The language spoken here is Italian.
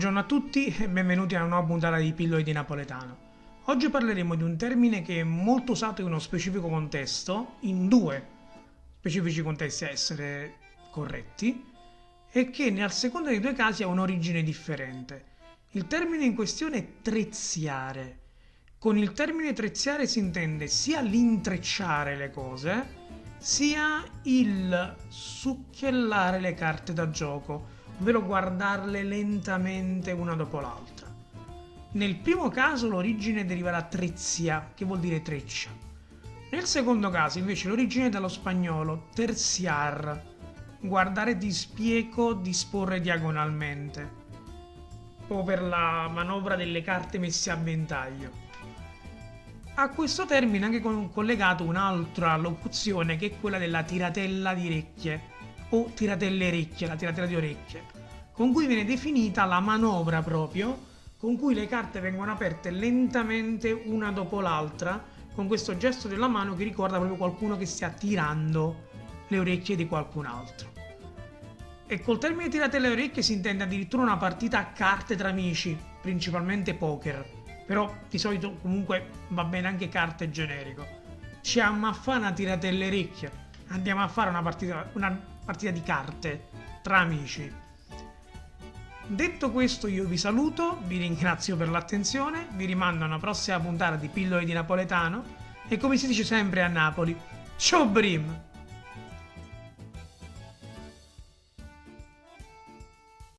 Buongiorno a tutti e benvenuti a una nuova puntata di Pillole di Napoletano. Oggi parleremo di un termine che è molto usato in uno specifico contesto, in due specifici contesti a essere corretti, e che nel secondo dei due casi ha un'origine differente. Il termine in questione è treziare. Con il termine treziare si intende sia l'intrecciare le cose, sia il succhiellare le carte da gioco, ovvero guardarle lentamente una dopo l'altra. Nel primo caso l'origine deriva da trezia, che vuol dire treccia. Nel secondo caso invece l'origine è dallo spagnolo terciar, guardare di spiego, disporre diagonalmente, proprio per la manovra delle carte messe a ventaglio. A questo termine è anche collegato un'altra locuzione che è quella della tiratella di orecchie o tiratelle orecchie, la tiratella di orecchie, con cui viene definita la manovra proprio con cui le carte vengono aperte lentamente una dopo l'altra, con questo gesto della mano che ricorda proprio qualcuno che stia tirando le orecchie di qualcun altro. E col termine tiratelle le orecchie si intende addirittura una partita a carte tra amici, principalmente poker, però di solito comunque va bene anche carte generico. Ci ammaffana tiratelle le orecchie, andiamo a fare una partita di carte tra amici. Detto questo io vi saluto, vi ringrazio per l'attenzione, vi rimando a una prossima puntata di Pillole di Napoletano e come si dice sempre a Napoli, ciao Brim!